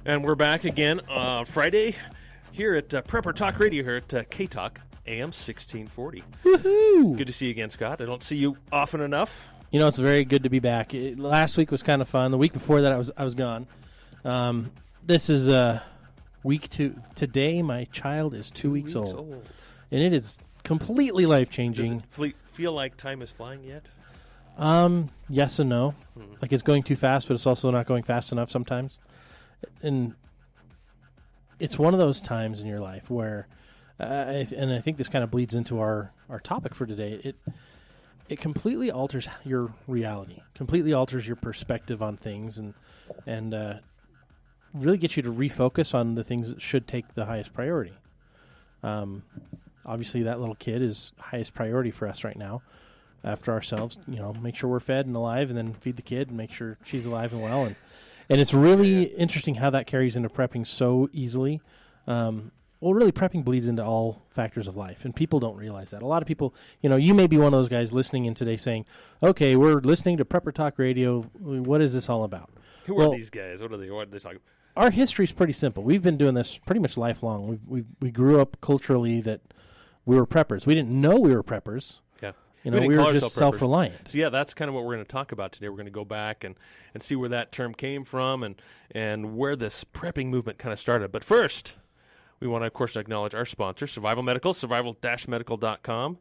And we're back again Friday here at Prepper Talk Radio here at K-Talk AM 1640. Woohoo! Good to see you again, Scott. I don't see you often enough. You know, it's very good to be back. Last week was kind of fun. The week before that, I was gone. This is week 2. Today, my child is 2 weeks old. And it is completely life-changing. Does it feel like time is flying yet? Yes and no. Like it's going too fast, but it's also not going fast enough sometimes. And it's one of those times in your life where, and I think this kind of bleeds into our topic for today, it completely alters your reality, completely alters your perspective on things, and really gets you to refocus on the things that should take the highest priority. Obviously, that little kid is highest priority for us right now. After ourselves, make sure we're fed and alive, and then feed the kid and make sure she's alive and well. And it's really interesting how that carries into prepping so easily. Really, prepping bleeds into all factors of life, and people don't realize that. A lot of people, you may be one of those guys listening in today saying, okay, we're listening to Prepper Talk Radio. What is this all about? Who are these guys? What are they talking about? Our history is pretty simple. We've been doing this pretty much lifelong. We grew up culturally that we were preppers. We didn't know we were preppers. Yeah. We were just self-reliant. So, that's kind of what we're going to talk about today. We're going to go back and see where that term came from and where this prepping movement kind of started. But first, we want to, of course, acknowledge our sponsor, Survival Medical, survival-medical.com.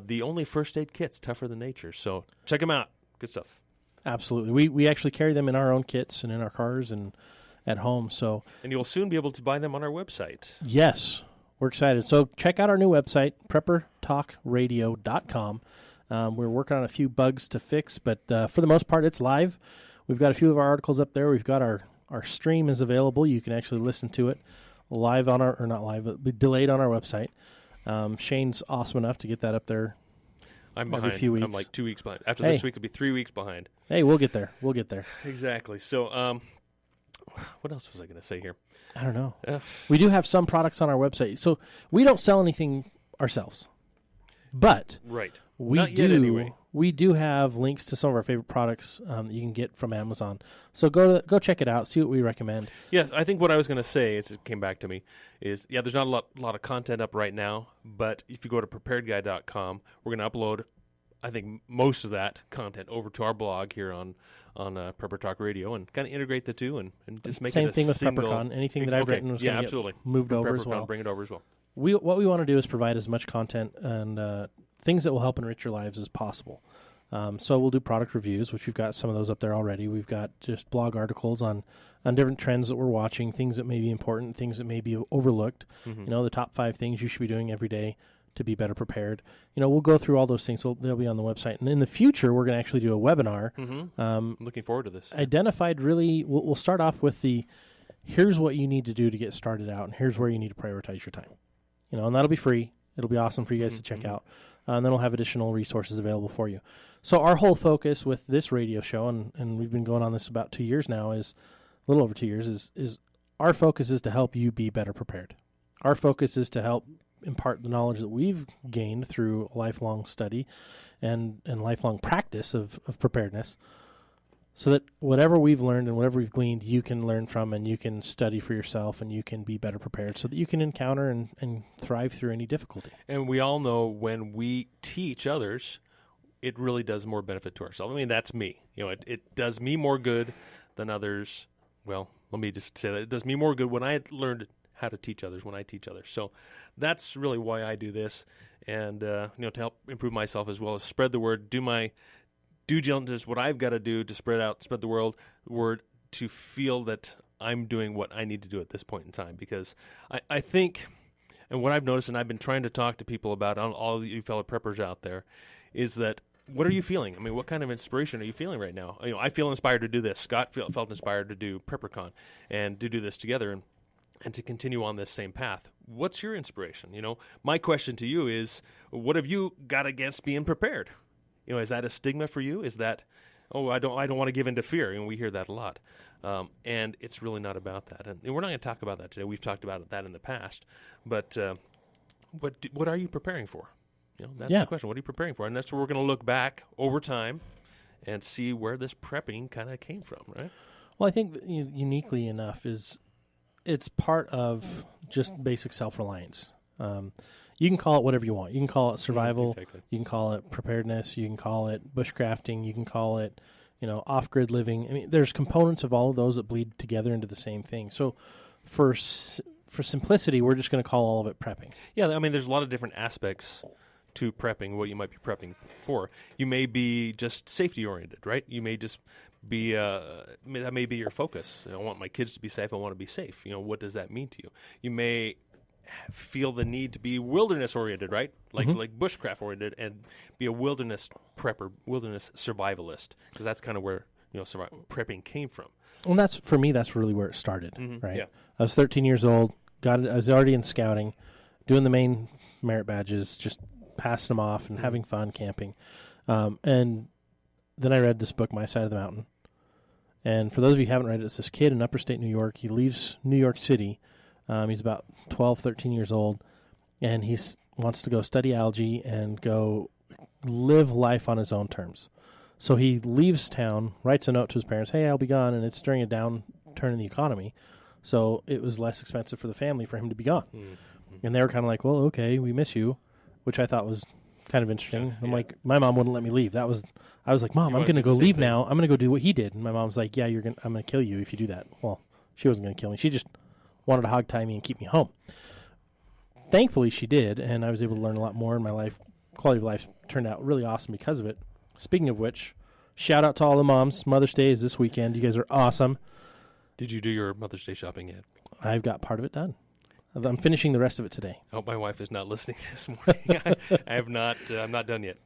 The only first aid kits tougher than nature. So check them out. Good stuff. Absolutely. We actually carry them in our own kits and in our cars and at home. And you'll soon be able to buy them on our website. Yes. We're excited. So check out our new website, preppertalkradio.com. We're working on a few bugs to fix, but for the most part, it's live. We've got a few of our articles up there. We've got our stream is available. You can actually listen to it live on or not live, but delayed on our website. Shane's awesome enough to get that up there. I'm behind. Every few weeks. I'm like 2 weeks behind. After this week, it'll be 3 weeks behind. Hey, we'll get there. Exactly. So, what else was I going to say here? I don't know. We do have some products on our website. So we don't sell anything ourselves. But Not yet, anyway. We do have links to some of our favorite products that you can get from Amazon. So go check it out, see what we recommend. Yes, I think what I was going to say, as it came back to me, is, there's not a lot of content up right now, but if you go to preparedguy.com, we're going to upload, I think, most of that content over to our blog here on Prepper Talk Radio and kind of integrate the two and just make Same it a thing with single... PrepperCon. Anything that I've written was going to get moved over as well. Bring it over as well. What we want to do is provide as much content and things that will help enrich your lives as possible. So we'll do product reviews, which we've got some of those up there already. We've got just blog articles on different trends that we're watching, things that may be important, things that may be overlooked. Mm-hmm. The top 5 things you should be doing every day to be better prepared. We'll go through all those things. So they'll be on the website. And in the future, we're going to actually do a webinar. Mm-hmm. I'm looking forward to this. Identified really, we'll start off with here's what you need to do to get started out, and here's where you need to prioritize your time. And that'll be free. It'll be awesome for you guys to check out. And then we'll have additional resources available for you. So our whole focus with this radio show, and we've been going on this about 2 years now, is a little over 2 years, is our focus is to help you be better prepared. Our focus is to help impart the knowledge that we've gained through lifelong study and lifelong practice of preparedness, so that whatever we've learned and whatever we've gleaned, you can learn from and you can study for yourself and you can be better prepared so that you can encounter and thrive through any difficulty. And we all know when we teach others, it really does more benefit to ourselves. I mean, that's me. It does me more good than others. Well, let me just say that it does me more good when I learned how to teach others, when I teach others. So that's really why I do this, and to help improve myself as well as spread the word, do my due diligence, what I've got to do to spread the word to feel that I'm doing what I need to do at this point in time. Because I think, and what I've noticed, and I've been trying to talk to people about, all you fellow preppers out there, is that what are you feeling? I mean, what kind of inspiration are you feeling right now? I feel inspired to do this. Scott felt inspired to do PrepperCon and to do this together and to continue on this same path. What's your inspiration? My question to you is, what have you got against being prepared? Is that a stigma for you? Is that, I don't want to give in to fear? We hear that a lot. And it's really not about that. And we're not going to talk about that today. We've talked about that in the past. But what are you preparing for? That's the question. What are you preparing for? And that's where we're going to look back over time and see where this prepping kind of came from, right? Well, I think that uniquely enough is it's part of just basic self-reliance. You can call it whatever you want. You can call it survival. Exactly. You can call it preparedness. You can call it bushcrafting. You can call it, off-grid living. I mean, there's components of all of those that bleed together into the same thing. So for simplicity, we're just going to call all of it prepping. Yeah, I mean, there's a lot of different aspects to prepping, what you might be prepping for. You may be just safety-oriented, right? You may just be, that may be your focus. I want my kids to be safe. I want to be safe. What does that mean to you? You may feel the need to be wilderness-oriented, right? Like bushcraft-oriented, and be a wilderness prepper, wilderness survivalist, because that's kind of where prepping came from. Well, for me, that's really where it started, right? Yeah. I was 13 years old. I was already in scouting, doing the main merit badges, just passing them off and having fun camping. And then I read this book, My Side of the Mountain. And for those of you who haven't read it, it's this kid in upper state New York. He leaves New York City. He's about 12, 13 years old, and he wants to go study algae and go live life on his own terms. So he leaves town, writes a note to his parents, hey, I'll be gone, and it's during a downturn in the economy. So it was less expensive for the family for him to be gone. Mm-hmm. And they were kind of like, well, okay, we miss you, which I thought was kind of interesting. I'm like, my mom wouldn't let me leave. I was like, Mom, I'm going to go leave now. I'm going to go do what he did. And my mom's like, yeah, I'm going to kill you if you do that. Well, she wasn't going to kill me. She just wanted to hog tie me and keep me home. Thankfully, she did, and I was able to learn a lot more in my life. Quality of life turned out really awesome because of it. Speaking of which, shout out to all the moms. Mother's Day is this weekend. You guys are awesome. Did you do your Mother's Day shopping yet? I've got part of it done. I'm finishing the rest of it today. Oh, my wife is not listening this morning. I have not. I'm not done yet.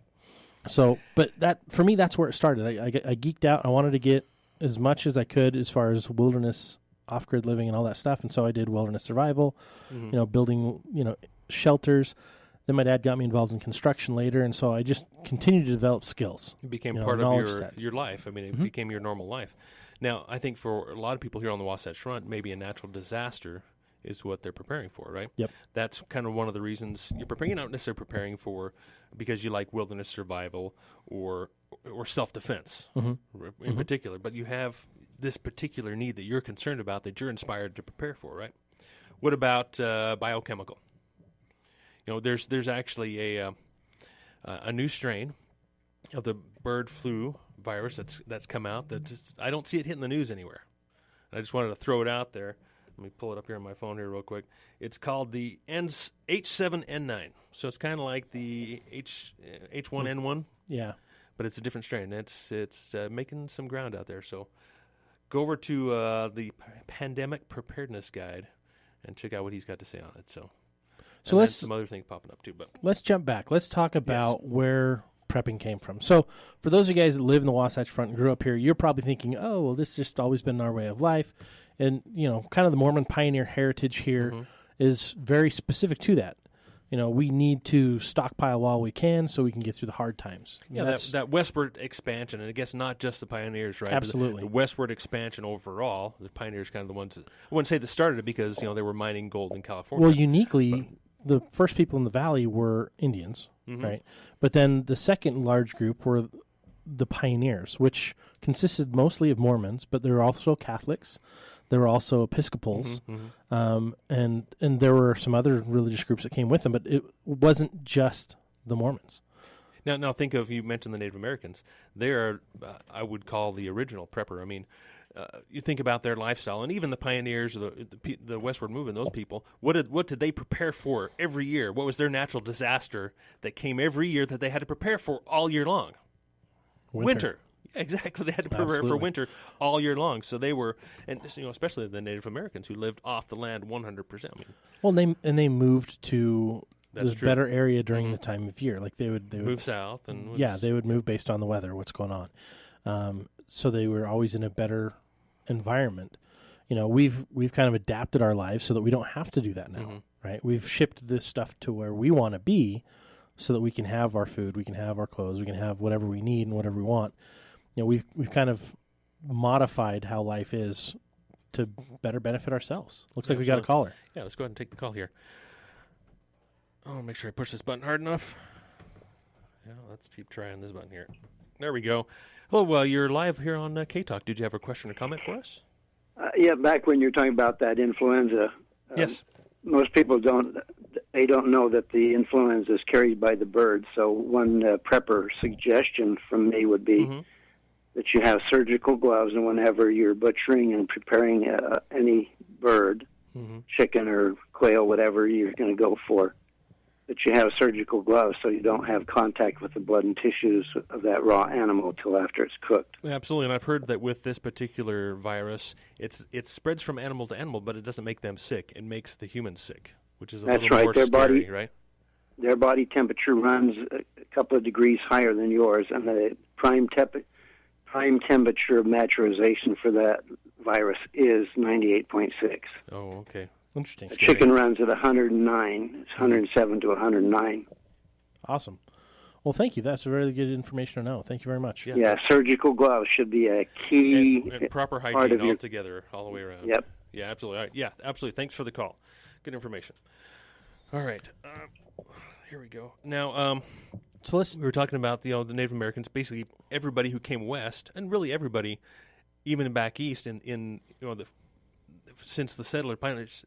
So, but for me, that's where it started. I geeked out. I wanted to get as much as I could as far as wilderness, off-grid living, and all that stuff. And so I did wilderness survival. Building shelters. Then my dad got me involved in construction later, and so I just continued to develop skills. It became part of your life. I mean, it became your normal life. Now, I think for a lot of people here on the Wasatch Front, maybe a natural disaster is what they're preparing for, right? Yep. That's kind of one of the reasons you're preparing. You're not necessarily preparing for because you like wilderness survival or self-defense in particular, but you have this particular need that you're concerned about that you're inspired to prepare for, right? What about biochemical? There's actually a new strain of the bird flu virus that's come out that I don't see it hitting the news anywhere. I just wanted to throw it out there. Let me pull it up here on my phone here real quick. It's called the H7N9. So it's kind of like the H1N1. Yeah. But it's a different strain. It's making some ground out there. So go over to the Pandemic Preparedness Guide and check out what he's got to say on it. So let's some other things popping up too. But let's jump back. Let's talk about where prepping came from. So for those of you guys that live in the Wasatch Front and grew up here, you're probably thinking, oh, well, this has just always been our way of life. And, kind of the Mormon pioneer heritage here is very specific to that. We need to stockpile while we can so we can get through the hard times. Yeah, that westward expansion, and I guess not just the pioneers, right? Absolutely. The westward expansion overall, the pioneers kind of the ones that, I wouldn't say that started it because, they were mining gold in California. Well, uniquely, the first people in the valley were Indians, right? But then the second large group were the pioneers, which consisted mostly of Mormons, but there were also Catholics. There were also Episcopals, and there were some other religious groups that came with them, but it wasn't just the Mormons. Now think of, you mentioned the Native Americans. They are, I would call the original prepper. I mean, you think about their lifestyle, and even the pioneers, or the westward movement, those people, what did they prepare for every year? What was their natural disaster that came every year that they had to prepare for all year long? Winter. Yeah, exactly. They had to prepare for winter all year long. So they were, and especially the Native Americans who lived off the land 100%. I mean, well, they moved to this better area during the time of year. Like they would move south, and they would move based on the weather, what's going on. So they were always in a better environment. We've kind of adapted our lives so that we don't have to do that now, right? We've shipped this stuff to where we want to be, so that we can have our food, we can have our clothes, we can have whatever we need and whatever we want. We've kind of modified how life is to better benefit ourselves. Looks like we got a caller. Yeah, let's go ahead and take the call here. Oh, make sure I push this button hard enough. Yeah, let's keep trying this button here. There we go. Hello, well, you're live here on K-Talk. Did you have a question or comment for us? Yeah, back when you're talking about that influenza, Yes. most people don't know that the influenza is carried by the bird. So one prepper suggestion from me would be that you have surgical gloves, and whenever you're butchering and preparing any bird, chicken or quail, whatever you're going to go for, that you have surgical gloves so you don't have contact with the blood and tissues of that raw animal till after it's cooked. Absolutely, and I've heard that with this particular virus, it spreads from animal to animal, but it doesn't make them sick. It makes the humans sick, which is a That's little right. more Their scary, body, right? Their body temperature runs a couple of degrees higher than yours, and the prime temperature of maturization for that virus is 98.6. Oh, okay. Interesting. A chicken runs at 109. It's 107 to 109. Awesome. Well, thank you. That's really good information to know. Thank you very much. Yeah, surgical gloves should be a key and proper part hygiene of your... altogether, all the way around. Yep. Yeah, absolutely. All right. Yeah, absolutely. Thanks for the call. Good information. All right. Here we go. Now, so we were talking about the Native Americans, basically everybody who came west, and really everybody, even back east, since the settler pioneers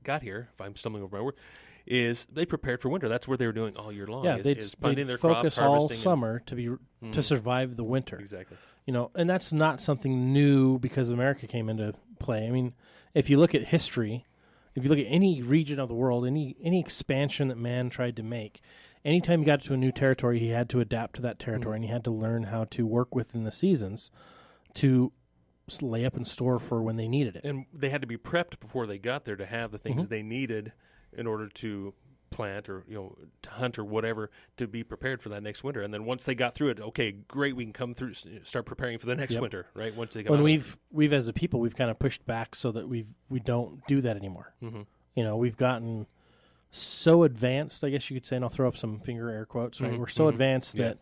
got here, if I'm stumbling over my word, is they prepared for winter. That's what they were doing all year long. Yeah, they'd focus crops, all summer to survive the winter. Exactly. And that's not something new because America came into play. I mean, if you look at history, if you look at any region of the world, any expansion that man tried to make, anytime he got to a new territory, he had to adapt to that territory, and he had to learn how to work within the seasons to lay up and store for when they needed it. And they had to be prepped before they got there to have the things they needed in order to plant or to hunt or whatever, to be prepared for that next winter. And then once they got through it, okay, great, we can come through, start preparing for the next winter, right? Once they when we've as a people, we've kind of pushed back so that we don't do that anymore. We've gotten so advanced, I guess you could say, and I'll throw up some finger air quotes, right? We're so advanced that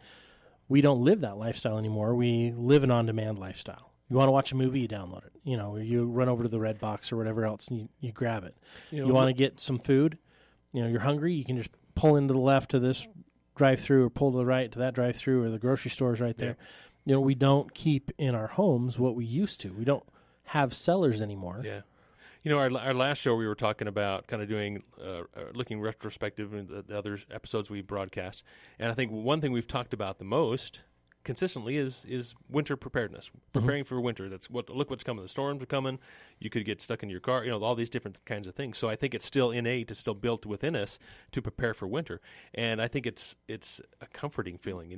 we don't live that lifestyle anymore. We live an on-demand lifestyle. You want to watch a movie, you download it. You run over to the Red Box or whatever else, and you grab it. You want to get some food, you're hungry, you can just pull into the left to this drive-through or pull to the right to that drive-through, or the grocery store's right there. We don't keep in our homes what we used to. We don't have cellars anymore. Yeah. Our last show we were talking about kind of doing, looking retrospective in the other episodes we broadcast. And I think one thing we've talked about the most consistently is winter preparedness, preparing for winter. Look what's coming. The storms are coming. You could get stuck in your car. All these different kinds of things. So I think it's still innate. It's still built within us to prepare for winter. And I think it's a comforting feeling,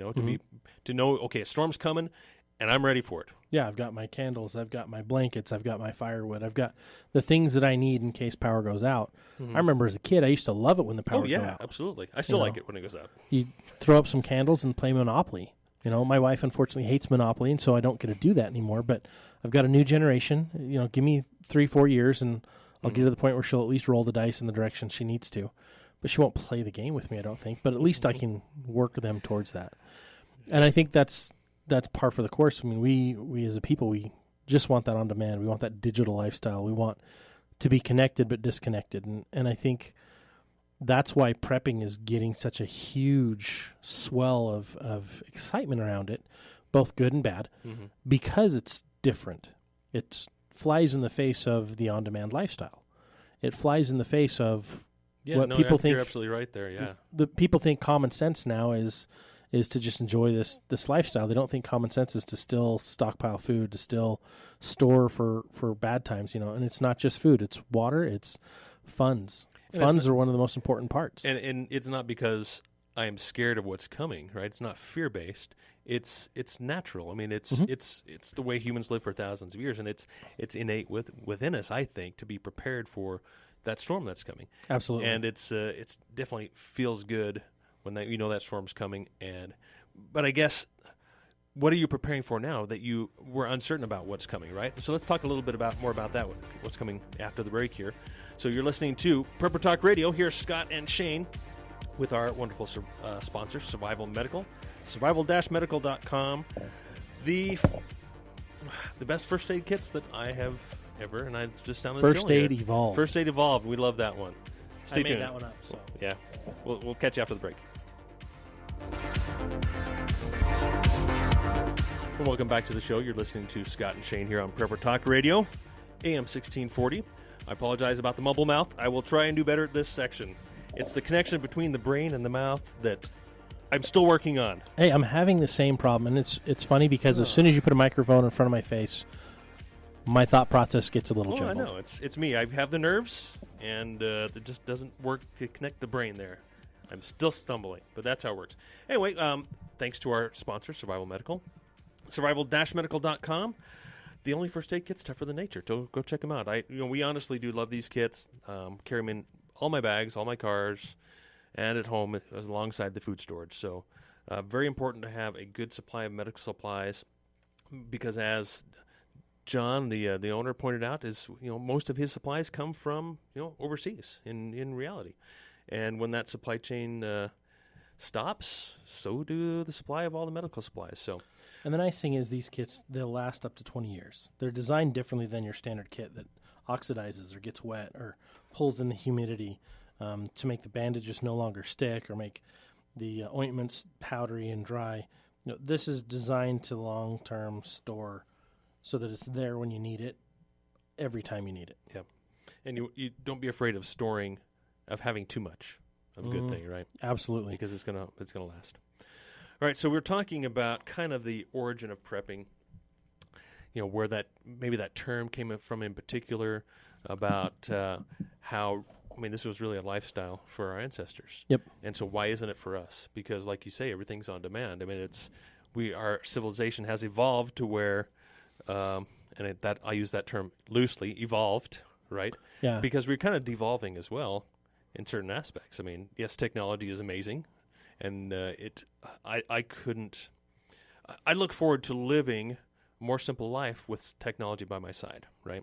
to know, okay, a storm's coming, and I'm ready for it. Yeah, I've got my candles, I've got my blankets, I've got my firewood, I've got the things that I need in case power goes out. I remember as a kid, I used to love it when the power would go out. Absolutely. I still like it when it goes out. You throw up some candles and play Monopoly. My wife unfortunately hates Monopoly, and so I don't get to do that anymore. But I've got a new generation. Give me 3-4 years, and I'll get to the point where she'll at least roll the dice in the direction she needs to. But she won't play the game with me, I don't think. But at least I can work them towards that. And I think that's par for the course. I mean, we as a people, we just want that on demand. We want that digital lifestyle. We want to be connected but disconnected. And I think that's why prepping is getting such a huge swell of excitement around it, both good and bad, because it's different. It flies in the face of the on-demand lifestyle. It flies in the face of what people think. You're absolutely right there, yeah. The people think common sense now is to just enjoy this lifestyle. They don't think common sense is to still stockpile food, to still store for bad times, and it's not just food. It's water, it's funds. Funds are one of the most important parts. And it's not because I am scared of what's coming, right? It's not fear-based. It's natural. I mean, it's the way humans live for thousands of years, and it's innate within us, I think, to be prepared for that storm that's coming. Absolutely. And it's definitely feels good when that storm's coming. But I guess, what are you preparing for now that you were uncertain about what's coming, right? So let's talk a little bit more about that, what's coming after the break here. So you're listening to Prepper Talk Radio. Here's Scott and Shane with our wonderful sponsor, Survival Medical, survival-medical.com. The best first aid kits that I have ever, and I just sounded First silly Aid here. Evolved. First Aid Evolved. We love that one. Stay tuned. I made that one up. So. Yeah. We'll catch you after the break. And welcome back to the show. You're listening to Scott and Shane here on Prepper Talk Radio, AM 1640. I apologize about the mumble mouth. I will try and do better at this section. It's the connection between the brain and the mouth that I'm still working on. Hey, I'm having the same problem, and it's funny because as soon as you put a microphone in front of my face, my thought process gets a little jumbled. I know. It's me. I have the nerves, and it just doesn't work to connect the brain there. I'm still stumbling, but that's how it works. Anyway, thanks to our sponsor, Survival Medical. Survival-medical.com. The only first aid kits tougher than nature. Go check them out. We honestly do love these kits. Carry them in all my bags, all my cars, and at home alongside the food storage. So very important to have a good supply of medical supplies because as John, the owner, pointed out, is most of his supplies come from overseas in reality. And when that supply chain stops, so do the supply of all the medical supplies. So, and the nice thing is these kits, they'll last up to 20 years. They're designed differently than your standard kit that oxidizes or gets wet or pulls in the humidity to make the bandages no longer stick or make the ointments powdery and dry. This is designed to long-term store so that it's there when you need it, every time you need it. Yeah, and you don't be afraid of having too much of a good thing, right? Absolutely, because it's gonna last. All right, so we're talking about kind of the origin of prepping. Where maybe that term came from in particular, about how this was really a lifestyle for our ancestors. Yep. And so why isn't it for us? Because like you say, everything's on demand. Our civilization has evolved to where, I use that term loosely, evolved, right? Yeah. Because we're kind of devolving as well in certain aspects. Yes, technology is amazing, and I look forward to living a more simple life with technology by my side, right?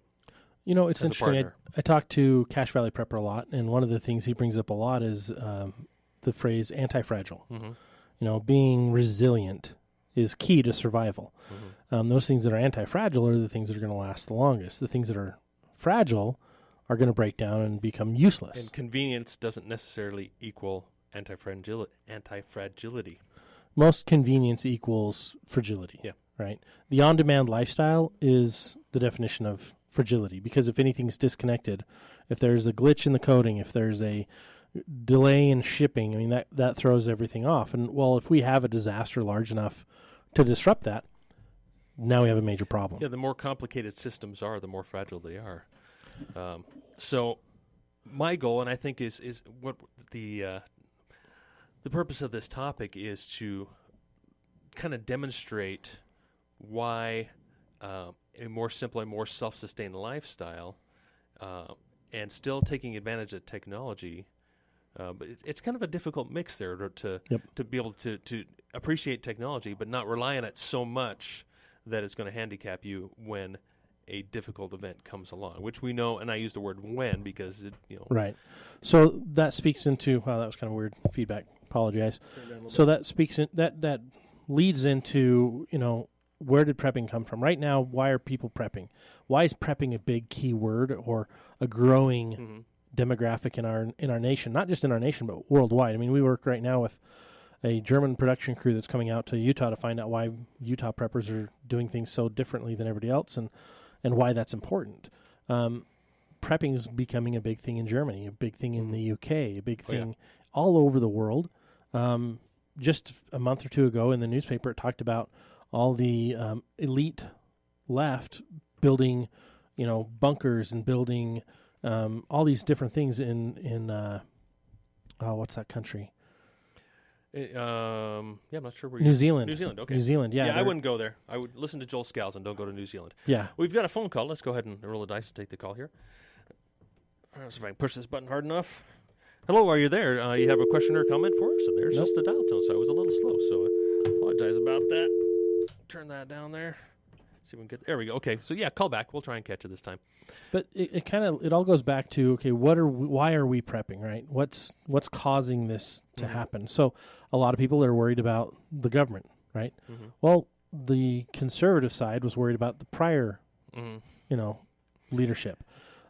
It's interesting. I talk to Cache Valley Prepper a lot, and one of the things he brings up a lot is the phrase anti-fragile. Mm-hmm. Being resilient is key to survival. Mm-hmm. Those things that are anti-fragile are the things that are going to last the longest. The things that are fragile are going to break down and become useless. And convenience doesn't necessarily equal anti-fragility. Most convenience equals fragility. Yeah. Right? The on-demand lifestyle is the definition of fragility because if anything's disconnected, if there's a glitch in the coding, if there's a delay in shipping, that throws everything off. And, if we have a disaster large enough to disrupt that, now we have a major problem. Yeah, the more complicated systems are, the more fragile they are. So my goal, and I think is what the purpose of this topic is to kind of demonstrate why a more simple and more self-sustained lifestyle and still taking advantage of technology. But it's kind of a difficult mix there to be able to appreciate technology but not rely on it so much that it's going to handicap you when a difficult event comes along, which we know, and I use the word when because Right. So that speaks into that was kind of weird feedback. Apologize. So that speaks in that leads into where did prepping come from? Right now, why are people prepping? Why is prepping a big key word or a growing demographic in our nation? Not just in our nation, but worldwide. We work right now with a German production crew that's coming out to Utah to find out why Utah preppers are doing things so differently than everybody else and why that's important. Prepping is becoming a big thing in Germany, a big thing in the UK, a big thing all over the world. Just a month or two ago in the newspaper, it talked about all the elite left building, bunkers and building all these different things in what's that country? I'm not sure where New Zealand. New Zealand, okay. New Zealand, yeah. I wouldn't go there. I would listen to Joel Scals and don't go to New Zealand. Yeah. We've got a phone call. Let's go ahead and roll the dice and take the call here. See if I can push this button hard enough. Hello, are you there? You have a question or comment for us? And there's just a dial tone, so I was a little slow, so I apologize about that. Turn that down there. See if we can get there. We go. Okay, so call back. We'll try and catch it this time. But it all goes back to why are we prepping, right? What's causing this to happen? So a lot of people are worried about the government, right? Mm-hmm. Well, the conservative side was worried about the prior, leadership.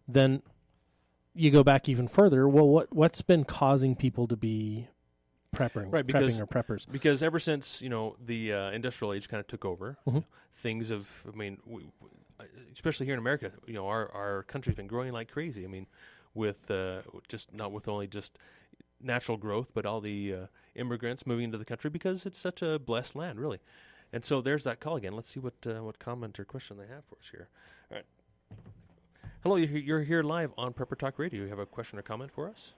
Then you go back even further. Well, what's been causing people to be Right, because prepping or preppers. Because ever since the industrial age kind of took over, things have. I mean, especially here in America, our country's been growing like crazy. I mean, with just not with only just natural growth, but all the immigrants moving into the country because it's such a blessed land, really. And so there's that call again. Let's see what comment or question they have for us here. All right. Hello, you're here live on Prepper Talk Radio. You have a question or comment for us?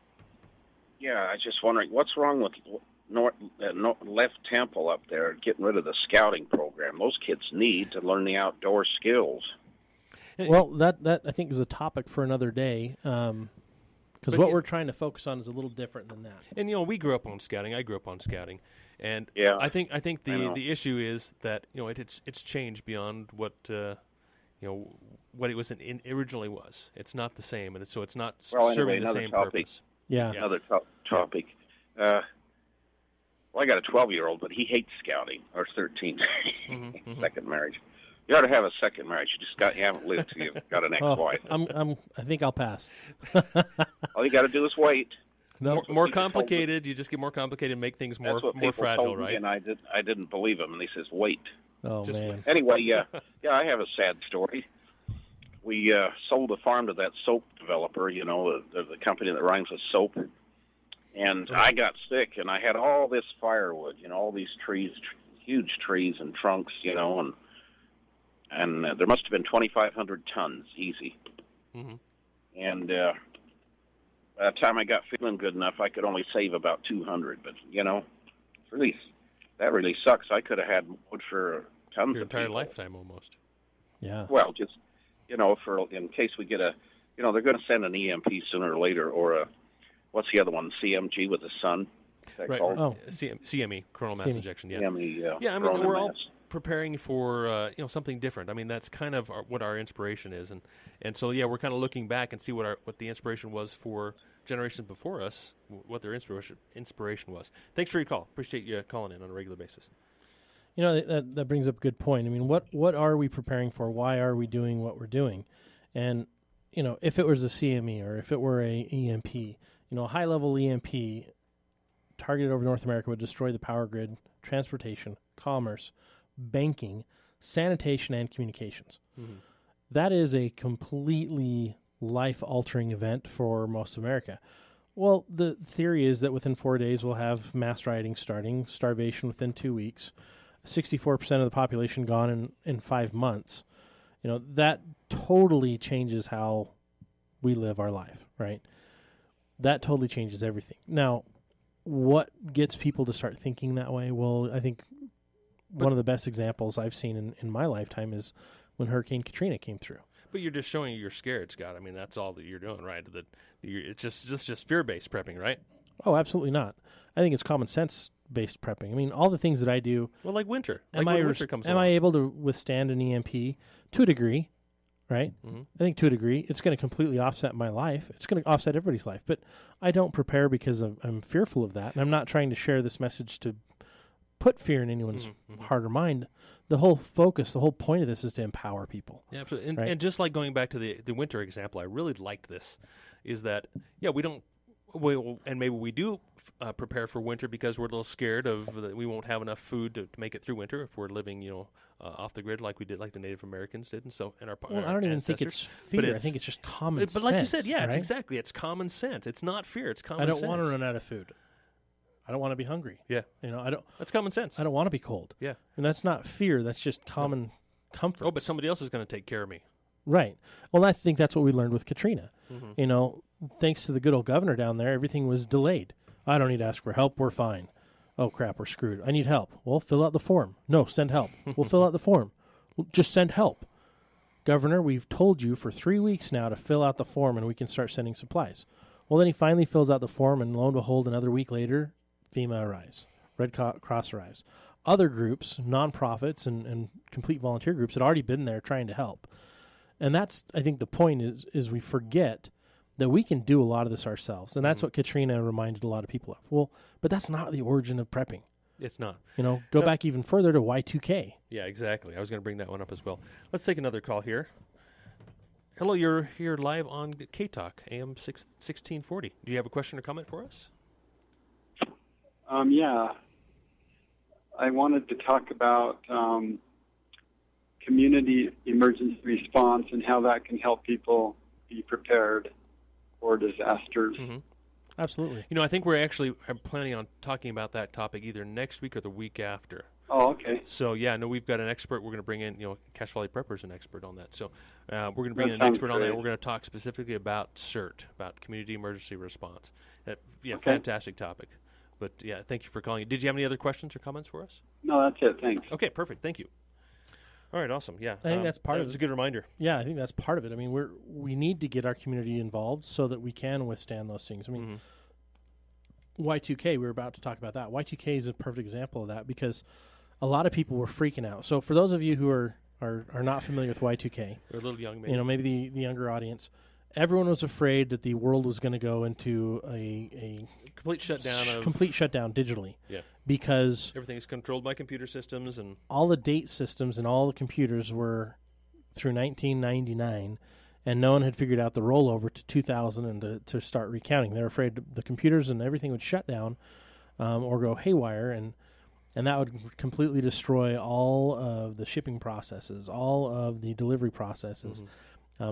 Yeah, I was just wondering, what's wrong with Left Temple up there getting rid of the scouting program? Those kids need to learn the outdoor skills. Well, that I think is a topic for another day, because what we're trying to focus on is a little different than that. And we grew up on scouting. I grew up on scouting, and yeah, I think the issue is that it's changed beyond what what it was originally was. It's not the same, and so it's not serving the same purpose. Yeah. Another topic. Well, I got a 12-year-old, but he hates scouting, or 13, second marriage. You ought to have a second marriage. You haven't lived till you've got an ex-wife. I think I'll pass. All you got to do is wait. No, more complicated. You just get more complicated and make things more fragile, told me, right? And I didn't believe him, and he says, wait. Oh, man. Anyway, yeah, I have a sad story. We sold a farm to that soap developer, the company that rhymes with soap. And I got sick, and I had all this firewood, all these trees, huge trees and trunks, and there must have been 2,500 tons, easy. Mm-hmm. And by the time I got feeling good enough, I could only save about 200. But, that really sucks. I could have had wood for tons your of entire people. Lifetime almost. Yeah. Well, just for in case we get they're going to send an EMP sooner or later, or what's the other one? CMG with the sun. Right. Oh. CME, coronal mass ejection. Yeah. CME. Yeah. I mean, we're all preparing for something different. I mean, that's kind of what our inspiration is, and so we're kind of looking back and see what the inspiration was for generations before us, what their inspiration was. Thanks for your call. Appreciate you calling in on a regular basis. That brings up a good point. I mean, what are we preparing for? Why are we doing what we're doing? And, if it was a CME or if it were a EMP, a high-level EMP targeted over North America would destroy the power grid, transportation, commerce, banking, sanitation, and communications. Mm-hmm. That is a completely life-altering event for most of America. Well, the theory is that within 4 days we'll have mass rioting starting, starvation within 2 weeks, 64% of the population gone in 5 months. That totally changes how we live our life, right? That totally changes everything. Now, what gets people to start thinking that way? Well, I think one of the best examples I've seen in my lifetime is when Hurricane Katrina came through. But you're just showing you're scared, Scott. I mean, that's all that you're doing, right? It's just fear-based prepping, right? Oh, absolutely not. I think it's common sense-based prepping. I mean, all the things that I do. Well, like winter. Am I able to withstand an EMP to a degree? Right? Mm-hmm. I think to a degree, it's going to completely offset my life. It's going to offset everybody's life. But I don't prepare because I'm fearful of that. And I'm not trying to share this message to put fear in anyone's heart or mind. The whole focus, the whole point of this is to empower people. Yeah, absolutely. And, right? and just like going back to the winter example, I really liked this, is that, we don't, and maybe we do prepare for winter because we're a little scared we won't have enough food to make it through winter if we're living, off the grid like we did, like the Native Americans did, and so I don't even think it's fear. I think it's just common sense. But like you said, right? it's common sense. It's not fear. It's common sense. I don't want to run out of food. I don't want to be hungry. Yeah, I don't. That's common sense. I don't want to be cold. Yeah, and that's not fear. That's just common comfort. Oh, but somebody else is going to take care of me. Right. Well, I think that's what we learned with Katrina. Mm-hmm. Thanks to the good old governor down there, everything was delayed. I don't need to ask for help. We're fine. Oh, crap, we're screwed. I need help. Well, fill out the form. No, send help. We'll fill out the form. Well, just send help. Governor, we've told you for 3 weeks now to fill out the form and we can start sending supplies. Well, then he finally fills out the form, and lo and behold, another week later, FEMA arrives. Red Cross arrives. Other groups, nonprofits and complete volunteer groups had already been there trying to help. And that's, I think the point is we forget that we can do a lot of this ourselves. And that's what Katrina reminded a lot of people of. Well, but that's not the origin of prepping. It's not. Go back even further to Y2K. Yeah, exactly. I was going to bring that one up as well. Let's take another call here. Hello, you're here live on K-Talk, AM 1640. Do you have a question or comment for us? Yeah. I wanted to talk about community emergency response and how that can help people be prepared for disasters. Mm-hmm. Absolutely. I think we're actually planning on talking about that topic either next week or the week after. Oh, okay. So, we've got an expert. We're going to bring in, Cache Valley Prepper's an expert on that. So we're going to bring in an expert on that. We're going to talk specifically about CERT, about community emergency response. Okay. Fantastic topic. But, thank you for calling. Did you have any other questions or comments for us? No, that's it. Thanks. Okay, perfect. Thank you. All right, awesome. Yeah, I think that's part of it. It's a good reminder. Yeah, I think that's part of it. I mean, we need to get our community involved so that we can withstand those things. I mean, Y2K, we were about to talk about that. Y2K is a perfect example of that because a lot of people were freaking out. So for those of you who are not familiar with Y2K, we're a little young, maybe. Maybe the younger audience, everyone was afraid that the world was going to go into a complete shutdown. Complete shutdown digitally. Yeah. Because everything is controlled by computer systems, and all the date systems and all the computers were through 1999, and no one had figured out the rollover to 2000 and to start recounting. They were afraid the computers and everything would shut down or go haywire, and that would completely destroy all of the shipping processes, all of the delivery processes,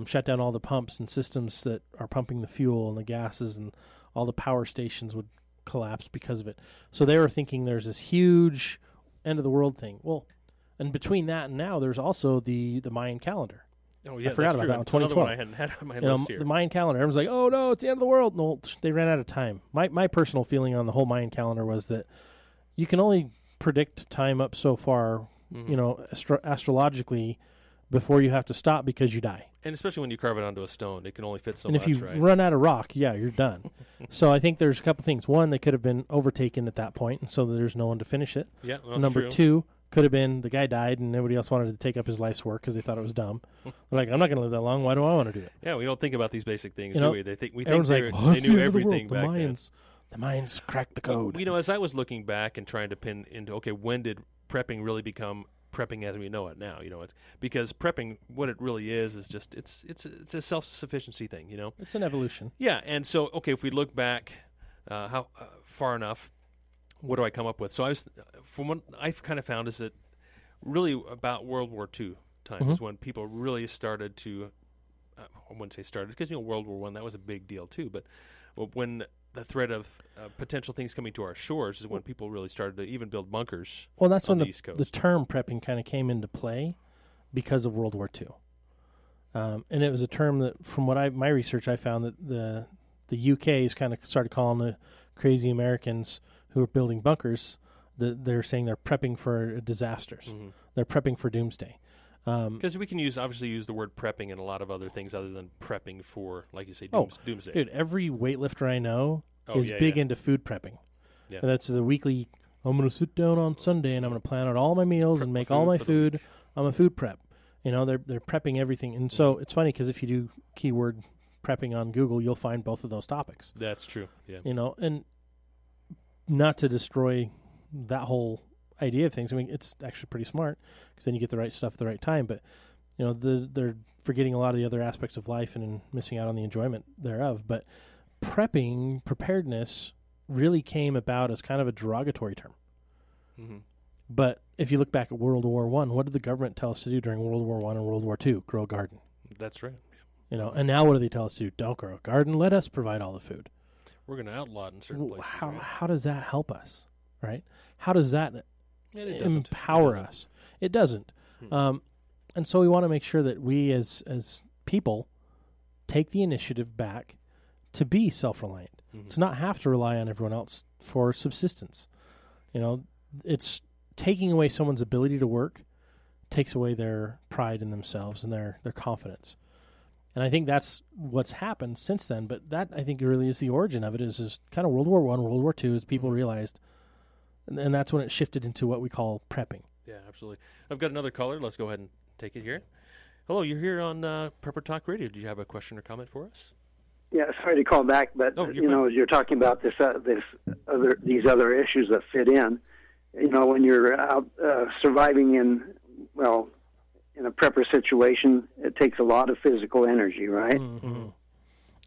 shut down all the pumps and systems that are pumping the fuel and the gases, and all the power stations would collapse because of it. So they were thinking there's this huge end of the world thing. Well, and between that and now, there's also the Mayan calendar. Oh, yeah, I forgot about that in 2012. Another one I hadn't had on my list here. The Mayan calendar. Everyone's like, oh, no, it's the end of the world. No, they ran out of time. My personal feeling on the whole Mayan calendar was that you can only predict time up so far, astrologically, before you have to stop because you die. And especially when you carve it onto a stone, it can only fit so much, much, And if you run out of rock, you're done. So I think there's a couple things. One, they could have been overtaken at that point, and so there's no one to finish it. Yeah, that's Number true. two, could have been the guy died and nobody else wanted to take up his life's work because they thought it was dumb. They're like, I'm not going to live that long. Why do I want to do it? Yeah, we don't think about these basic things, do we? They think they like, knew everything the back Mayans, then. The Mayans cracked the code. As I was looking back and trying to pin into, when did prepping really become prepping as we know it now? Because prepping, what it really is just it's a self-sufficiency thing. It's an evolution. Yeah, and so if we look back how far enough, what do I come up with? So from what I've kind of found is that really about World War II time is when people really started to. I wouldn't say started because World War I, that was a big deal too. But when the threat of potential things coming to our shores is when people really started to even build bunkers. Well, that's on when the East Coast. The term prepping kind of came into play because of World War II. And it was a term that, from what my research, I found that the UK's kind of started calling the crazy Americans who are building bunkers. They're saying they're prepping for disasters. They're prepping for doomsday. Because we can obviously use the word prepping in a lot of other things other than prepping for, like you say, doomsday. Dude, every weightlifter I know is big into food prepping. Yeah. And that's the weekly, I'm going to sit down on Sunday and I'm going to plan out all my meals and make all my food. I'm a food prep. They're prepping everything. And so it's funny because if you do keyword prepping on Google, you'll find both of those topics. That's true. Yeah. And not to destroy that whole idea of things. I mean, it's actually pretty smart because then you get the right stuff at the right time. But they're forgetting a lot of the other aspects of life and missing out on the enjoyment thereof. But preparedness, really came about as kind of a derogatory term. But if you look back at World War I, what did the government tell us to do during World War I and World War II? Grow a garden. That's right. And now what do they tell us to do? Don't grow a garden. Let us provide all the food. We're going to outlaw it in certain places. How does that help us, right? How does that empower us? It doesn't. And so we want to make sure that we as people take the initiative back to be self-reliant, to not have to rely on everyone else for subsistence. It's taking away someone's ability to work, takes away their pride in themselves and their confidence. And I think that's what's happened since then. But that, I think, really is the origin of it, is kind of World War I, World War II, as people realized. And that's when it shifted into what we call prepping. Yeah, absolutely. I've got another caller. Let's go ahead and take it here. Hello, you're here on Prepper Talk Radio. Do you have a question or comment for us? Yeah, sorry to call back, but as you're talking about these other issues that fit in, when you're out surviving in a prepper situation, it takes a lot of physical energy, right?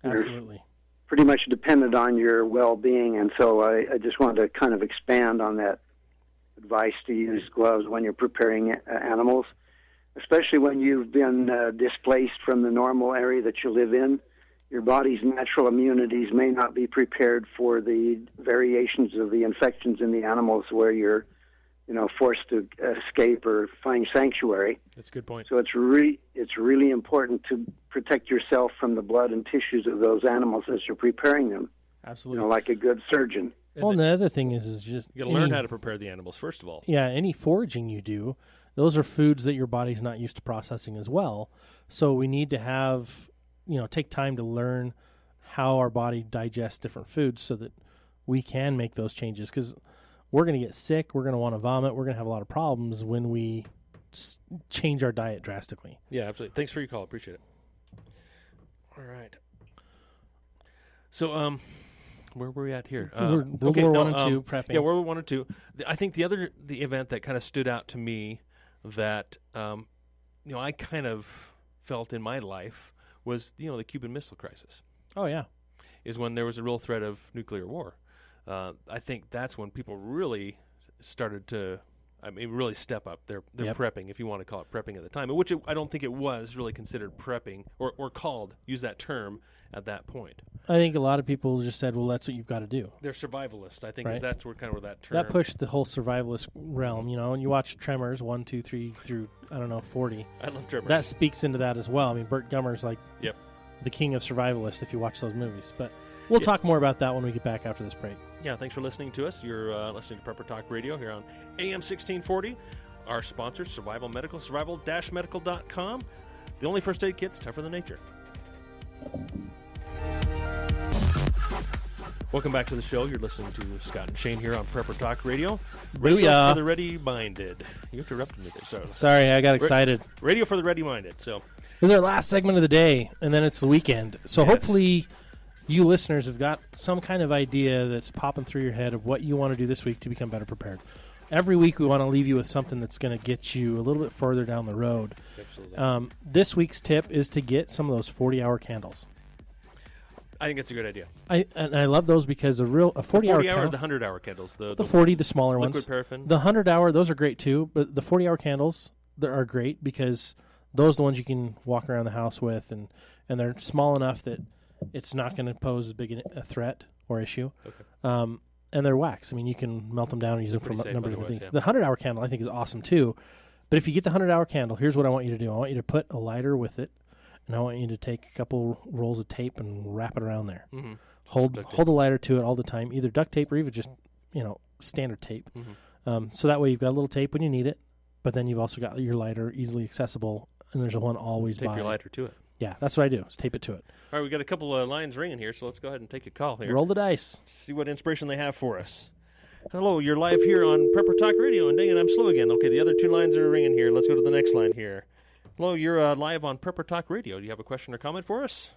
Absolutely. pretty much dependent on your well-being. And so I just wanted to kind of expand on that advice to use gloves when you're preparing animals, especially when you've been displaced from the normal area that you live in. Your body's natural immunities may not be prepared for the variations of the infections in the animals where you're, forced to escape or find sanctuary. That's a good point. So it's really important to protect yourself from the blood and tissues of those animals as you're preparing them. Absolutely. Like a good surgeon. Well, and the other thing is just you got to learn how to prepare the animals first of all. Yeah, any foraging you do, those are foods that your body's not used to processing as well. So we need to have, take time to learn how our body digests different foods so that we can make those changes. Because we're going to get sick, we're going to want to vomit, we're going to have a lot of problems when we change our diet drastically. Yeah, absolutely. Thanks for your call. Appreciate it. All right. So, where were we at here? World War I and II prepping. Yeah, World War I and II. I think the event that kind of stood out to me that I kind of felt in my life was the Cuban Missile Crisis. Oh yeah, is when there was a real threat of nuclear war. I think that's when people really started to, really step up their prepping, if you want to call it prepping at the time, which I don't think it was really considered prepping or use that term at that point. I think a lot of people just said, well, that's what you've got to do. They're survivalist, I think, right. is that's where that term. That pushed the whole survivalist realm, and you watch Tremors 1, 2, 3 through, 40. I love Tremors. That speaks into that as well. Burt Gummer's like the king of survivalists if you watch those movies. But we'll talk more about that when we get back after this break. Yeah, thanks for listening to us. You're listening to Prepper Talk Radio here on AM 1640. Our sponsor, Survival Medical, survival-medical.com. The only first aid kits tougher than nature. Welcome back to the show. You're listening to Scott and Shane here on Prepper Talk Radio. Radio for the ready-minded. You interrupted me there. Sorry, I got excited. Radio for the ready-minded. So this is our last segment of the day, and then it's the weekend. So hopefully you listeners have got some kind of idea that's popping through your head of what you want to do this week to become better prepared. Every week we want to leave you with something that's going to get you a little bit further down the road. Absolutely. This week's tip is to get some of those 40-hour candles. I think it's a good idea. I love those because a 40-hour candle, the 100-hour candles, the 40, the smaller liquid ones, paraffin. The 100-hour, those are great too. But the 40-hour candles are great because those are the ones you can walk around the house with, and they're small enough that it's not going to pose as big a threat or issue. Okay. And they're wax. You can melt them down and use them for a number of different things. Yeah. The 100-hour candle I think is awesome too. But if you get the 100-hour candle, here's what I want you to do. I want you to put a lighter with it. And I want you to take a couple rolls of tape and wrap it around there. Mm-hmm. Hold the lighter to it all the time, either duct tape or even just standard tape. Mm-hmm. So that way you've got a little tape when you need it, but then you've also got your lighter easily accessible, and there's one always by. Tape your lighter to it. Yeah, that's what I do. Is tape it to it. All right, we got a couple of lines ringing here, so let's go ahead and take a call here. Roll the dice. See what inspiration they have for us. Hello, you're live here on Prepper Talk Radio, and dang it, I'm slow again. Okay, the other two lines are ringing here. Let's go to the next line here. Hello, you're live on Prepper Talk Radio. Do you have a question or comment for us?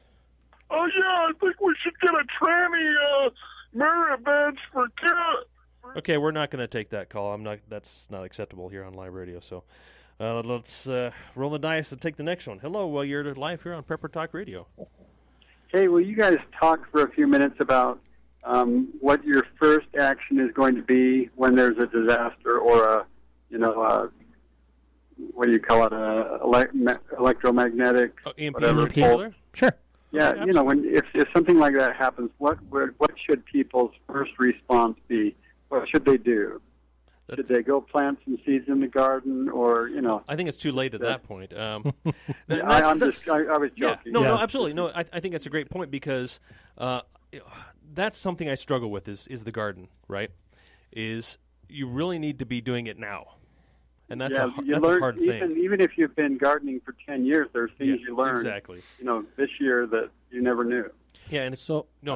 Oh, yeah, I think we should get a tranny merit badge for kids. Okay, we're not going to take that call. That's not acceptable here on live radio. So let's roll the dice and take the next one. Hello, you're live here on Prepper Talk Radio. Hey, will you guys talk for a few minutes about what your first action is going to be when there's a disaster or what do you call it, electromagnetic, EMP whatever. Sure. Yeah, if something like that happens, what should people's first response be? What should they do? Should they go plant some seeds in the garden, or I think it's too late at that point. I was joking. Yeah, no, absolutely. No, I think that's a great point because that's something I struggle with is the garden, right? Is you really need to be doing it now. And that's a hard thing. Even if you've been gardening for 10 years, there's things you learn. Exactly. This year that you never knew. Yeah, and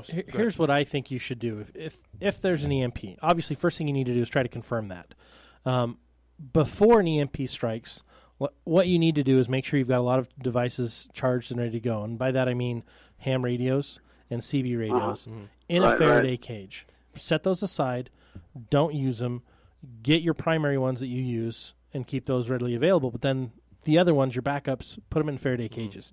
here's what I think you should do. If there's an EMP, obviously, first thing you need to do is try to confirm that. Before an EMP strikes, what you need to do is make sure you've got a lot of devices charged and ready to go. And by that I mean ham radios and CB radios in a Faraday cage. Set those aside. Don't use them. Get your primary ones that you use and keep those readily available. But then the other ones, your backups, put them in Faraday cages.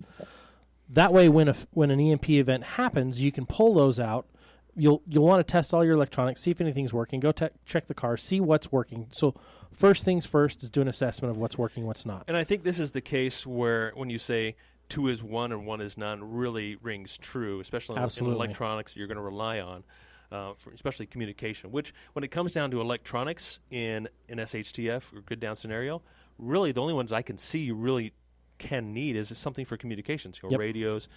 That way, when an EMP event happens, you can pull those out. You'll want to test all your electronics, see if anything's working. Go check the car, see what's working. So first things first is do an assessment of what's working, what's not. And I think this is the case where when you say 2 is 1 and 1 is none really rings true, especially in electronics you're going to rely on, for especially communication, which when it comes down to electronics in an SHTF or grid down scenario, really the only ones I can see you really can need is something for communications, radios,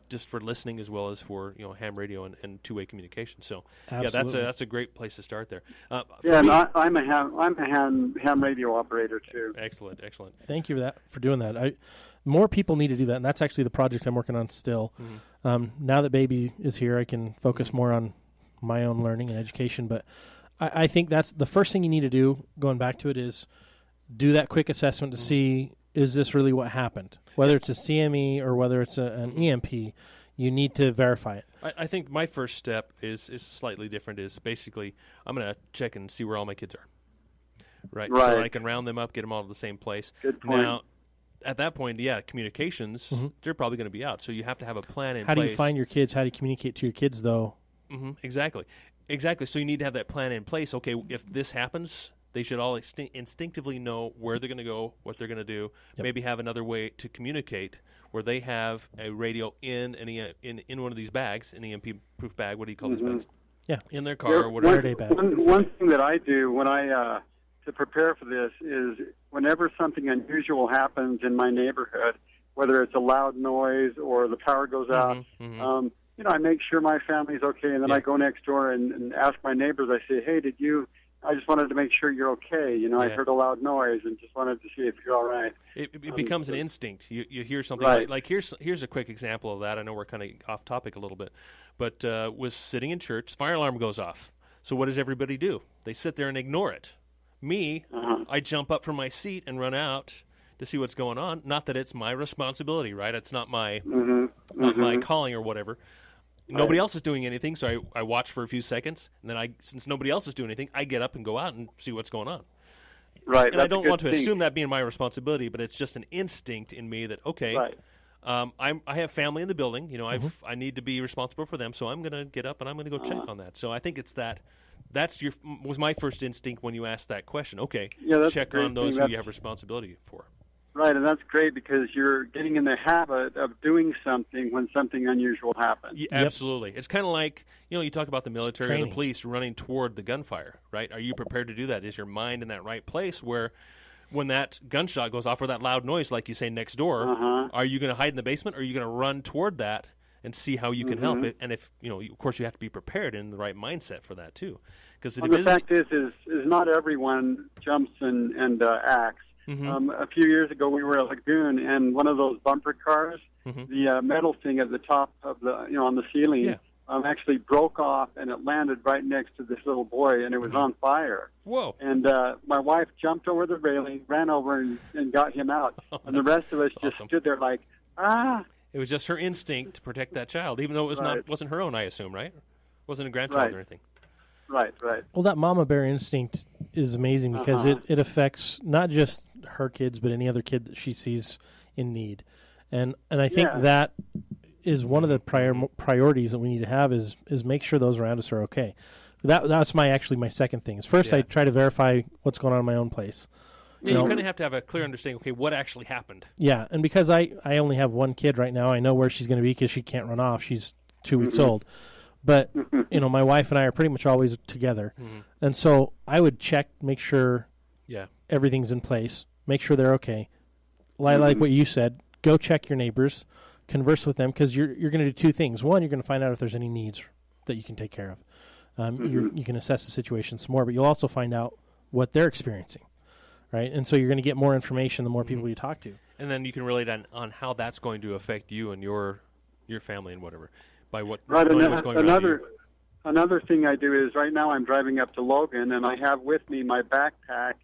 just for listening as well as for ham radio and two-way communication. So that's a great place to start there. And I'm a ham radio operator too. Excellent. Thank you for doing that. More people need to do that, and that's actually the project I'm working on still. Now that baby is here, I can focus more on my own learning and education. But I think that's the first thing you need to do. Going back to it is do that quick assessment to see, is this really what happened? Whether it's a CME or whether it's an EMP, you need to verify it. I think my first step is slightly different. Is basically I'm going to check and see where all my kids are. Right. So I can round them up, get them all to the same place. Good point. Now, at that point, communications, they're probably going to be out. So you have to have a plan in place. How do you find your kids? How do you communicate to your kids, though? Exactly. So you need to have that plan in place. Okay, if this happens, they should all instinctively know where they're going to go, what they're going to do. Yep. Maybe have another way to communicate where they have a radio in one of these bags, an EMP-proof bag. What do you call these bags? Yeah, in their car or whatever. One thing that I do when I to prepare for this is whenever something unusual happens in my neighborhood, whether it's a loud noise or the power goes out, I make sure my family's okay, and then I go next door and ask my neighbors. I say, hey, I just wanted to make sure you're okay. I heard a loud noise and just wanted to see if you're all right. It becomes an instinct. You hear something like here's a quick example of that. I know we're kind of off topic a little bit, but was sitting in church, fire alarm goes off. So what does everybody do? They sit there and ignore it. Me, I jump up from my seat and run out to see what's going on. Not that it's my responsibility, right? It's not my my calling or whatever. Nobody else is doing anything, so I watch for a few seconds, and then since nobody else is doing anything, I get up and go out and see what's going on. Right. And I don't want to assume that being my responsibility, but it's just an instinct in me that I have family in the building. I need to be responsible for them, so I'm going to get up and I'm going to go check on that. So I think it's that. Was my first instinct when you asked that question. Okay, check on those who you have responsibility for. Right, and that's great because you're getting in the habit of doing something when something unusual happens. Yeah, absolutely. It's kind of like, you talk about the military or the police running toward the gunfire, right? Are you prepared to do that? Is your mind in that right place where when that gunshot goes off or that loud noise, like you say, next door, are you going to hide in the basement or are you going to run toward that and see how you can help it? And if, of course, you have to be prepared and in the right mindset for that, too. Because the fact is not everyone jumps and acts. A few years ago, we were at Lagoon, and one of those bumper cars, the metal thing at the top of the, on the ceiling, actually broke off, and it landed right next to this little boy, and it was on fire. Whoa! And my wife jumped over the railing, ran over, and got him out. And the rest of us just stood there like, It was just her instinct to protect that child, even though it wasn't her own, I assume, right? Wasn't a grandchild or anything. Right. Well, that mama bear instinct is amazing because it affects not just her kids, but any other kid that she sees in need. And I think that is one of the priorities that we need to have is make sure those around us are okay. That's my second thing. Is first I try to verify what's going on in my own place. Yeah, you kind of have to have a clear understanding, okay, what actually happened. Yeah, and because I only have one kid right now, I know where she's going to be because she can't run off. She's 2 weeks old. But, my wife and I are pretty much always together. And so I would check, make sure everything's in place, make sure they're okay. Like what you said, go check your neighbors, converse with them, because you're going to do two things. One, you're going to find out if there's any needs that you can take care of. You can assess the situation some more, but you'll also find out what they're experiencing, right? And so you're going to get more information the more people you talk to. And then you can relate on how that's going to affect you and your family and whatever. By what what's going on. Another thing I do is right now I'm driving up to Logan, and I have with me my backpack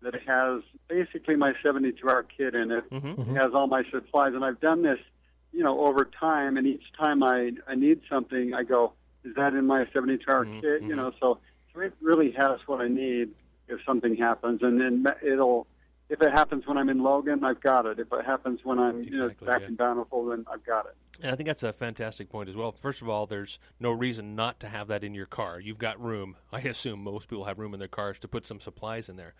that has basically my 72-hour kit in it. It has all my supplies, and I've done this, over time, and each time I need something, I go, is that in my 72-hour kit? So it really has what I need if something happens, and then if it happens when I'm in Logan, I've got it. If it happens when I'm back in Bountiful, then I've got it. And I think that's a fantastic point as well. First of all, there's no reason not to have that in your car. You've got room. I assume most people have room in their cars to put some supplies in there.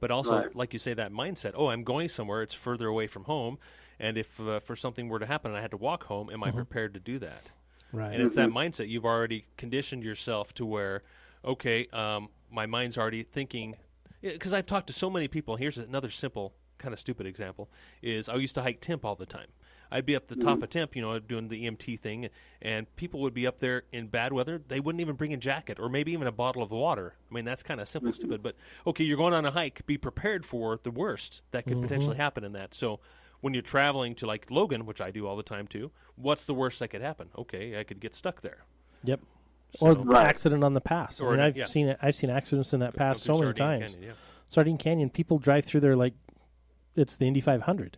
But also, like you say, that mindset, oh, I'm going somewhere, it's further away from home, and if for something were to happen and I had to walk home, am I prepared to do that? Right. And it's that mindset. You've already conditioned yourself to where, okay, my mind's already thinking, because I've talked to so many people. Here's another simple, kind of stupid example, is I used to hike Temp all the time. I'd be up the top of Temp, doing the EMT thing, and people would be up there in bad weather. They wouldn't even bring a jacket or maybe even a bottle of water. I mean, that's kind of simple, stupid. But, okay, you're going on a hike. Be prepared for the worst that could potentially happen in that. So when you're traveling to, like, Logan, which I do all the time too, what's the worst that could happen? Okay, I could get stuck there. Yep. So, Or the accident on the pass. Or I've seen accidents in that pass so many times. Canyon, Sardine Canyon, people drive through there like it's the Indy 500.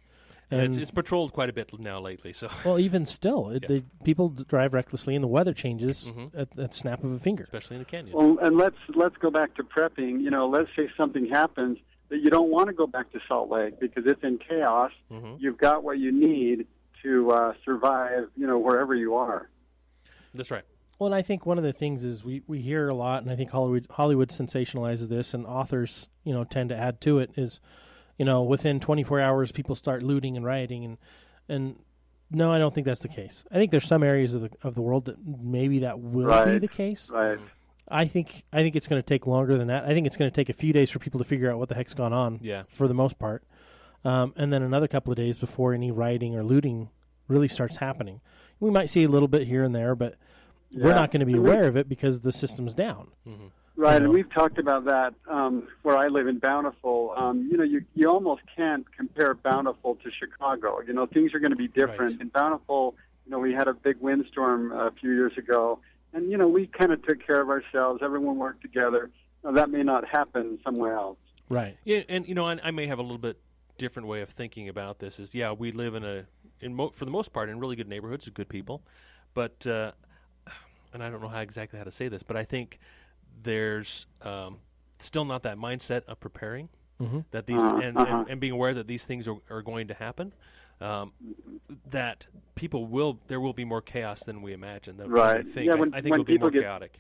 And it's patrolled quite a bit now lately. So well, even still, people drive recklessly, and the weather changes at the snap of a finger. Especially in the canyon. Well, and let's go back to prepping. Let's say something happens that you don't want to go back to Salt Lake because it's in chaos. You've got what you need to survive, wherever you are. That's right. Well, and I think one of the things is we hear a lot, and I think Hollywood sensationalizes this, and authors, tend to add to it, is, within 24 hours people start looting and rioting, and no, I don't think that's the case. I think there's some areas of the world that maybe that will be the case. Right. I think it's going to take longer than that. I think it's going to take a few days for people to figure out what the heck's gone on. Yeah. For the most part, and then another couple of days before any rioting or looting really starts happening. We might see a little bit here and there, but we're not going to be aware of it because the system's down. Right, and we've talked about that where I live in Bountiful. You almost can't compare Bountiful to Chicago. Things are going to be different. Right. In Bountiful, we had a big windstorm a few years ago, and, we kind of took care of ourselves. Everyone worked together. That may not happen somewhere else. Right. Yeah, and, I may have a little bit different way of thinking about this is, we live for the most part, in really good neighborhoods with good people, but, and I don't know exactly how to say this, but I think there's still not that mindset of preparing that these and being aware that these things are going to happen. That there will be more chaos than we imagine. Right. I think it'll be more chaotic.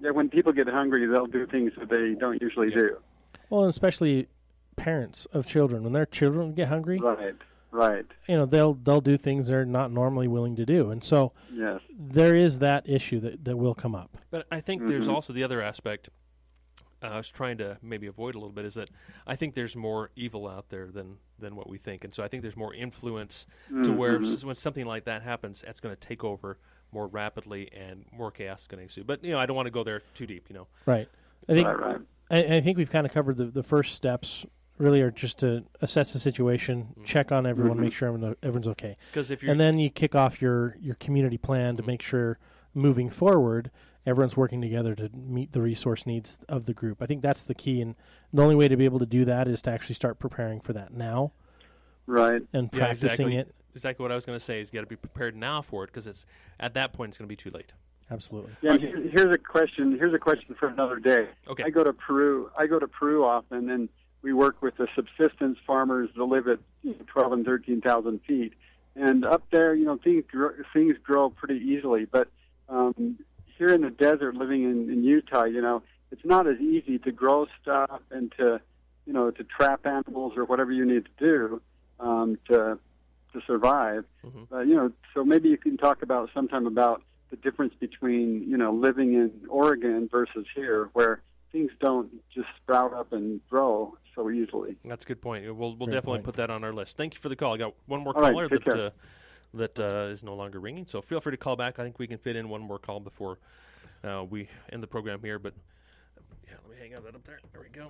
Yeah, when people get hungry, they'll do things that they don't usually do. Well, and especially parents of children, when their children get hungry. Right. They'll do things they're not normally willing to do, and so there is that issue that will come up. But I think there's also the other aspect I was trying to maybe avoid a little bit is that I think there's more evil out there than what we think, and so I think there's more influence to where when something like that happens, it's going to take over more rapidly and more chaos is going to ensue. But I don't want to go there too deep. Right. I think we've kind of covered the first steps. Really are just to assess the situation, check on everyone, make sure everyone's okay. And then you kick off your community plan to make sure moving forward, everyone's working together to meet the resource needs of the group. I think that's the key, and the only way to be able to do that is to actually start preparing for that now. Right. And practicing it. Exactly what I was going to say is you got to be prepared now for it because at that point it's going to be too late. Absolutely. Yeah. Here's a question for another day. Okay. I go to Peru often, and we work with the subsistence farmers that live at 12 and 13,000 feet. And up there, things grow pretty easily. But here in the desert, living in Utah, it's not as easy to grow stuff and to trap animals or whatever you need to do to survive. So maybe you can talk about sometime about the difference between, living in Oregon versus here, where things don't just sprout up and grow so easily. That's a good point. We'll definitely put that on our list. Thank you for the call. I got one more All right, caller that is no longer ringing, so feel free to call back. I think we can fit in one more call before we end the program here. But let me hang that up there. There we go.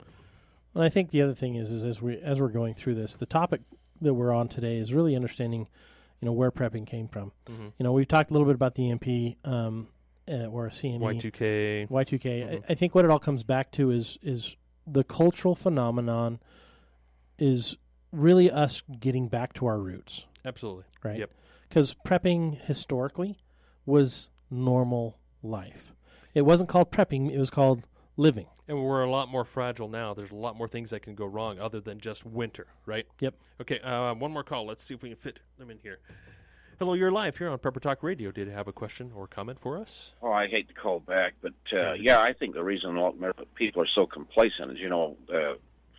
Well, I think the other thing is as we're going through this, the topic that we're on today is really understanding, where prepping came from. We've talked a little bit about the EMP or a CME. Y2K. I think what it all comes back to is the cultural phenomenon is really us getting back to our roots. Absolutely. Right? Yep. Because prepping historically was normal life. It wasn't called prepping, it was called living. And we're a lot more fragile now. There's a lot more things that can go wrong other than just winter, right? Yep. Okay, one more call. Let's see if we can fit them in here. Hello, you're live here on Prepper Talk Radio. Did you have a question or comment for us? Oh, I hate to call back, but yeah, I think the reason a lot of people are so complacent is,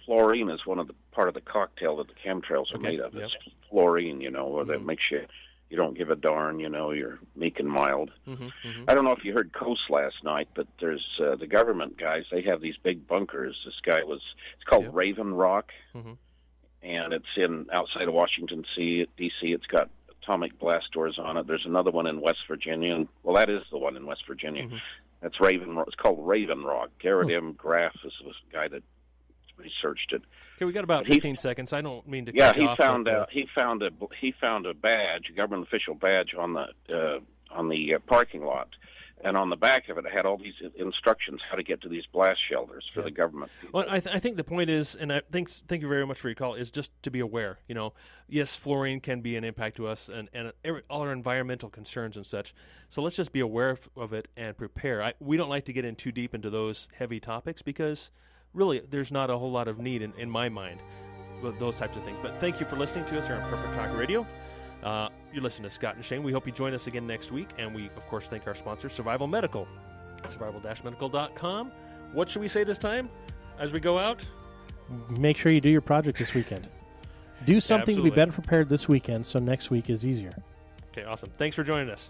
fluorine is part of the cocktail that the chemtrails are made of. Yep. It's fluorine, that makes you don't give a darn, you're meek and mild. I don't know if you heard Coast last night, but there's the government guys, they have these big bunkers. It's called Raven Rock, and it's outside of Washington, D.C. It's got atomic blast doors on it. There's another one in West Virginia. And, well, that is the one in West Virginia. That's Raven Rock. It's called Raven Rock. Garrett M. Graff is the guy that researched it. Okay, we got about 15 seconds. I don't mean to cut you off. He found a badge, a government official badge on the parking lot. And on the back of it, it had all these instructions how to get to these blast shelters for the government. Well, I think the point is, and thank you very much for your call, is just to be aware. Yes, fluorine can be an impact to us and all our environmental concerns and such. So let's just be aware of it and prepare. We don't like to get in too deep into those heavy topics because really there's not a whole lot of need in my mind with those types of things. But thank you for listening to us here on Prepper Talk Radio. You're listening to Scott and Shane. We hope you join us again next week. And we, of course, thank our sponsor, Survival Medical, survival-medical.com. What should we say this time as we go out? Make sure you do your project this weekend. Do something to be better prepared this weekend so next week is easier. Okay, awesome. Thanks for joining us.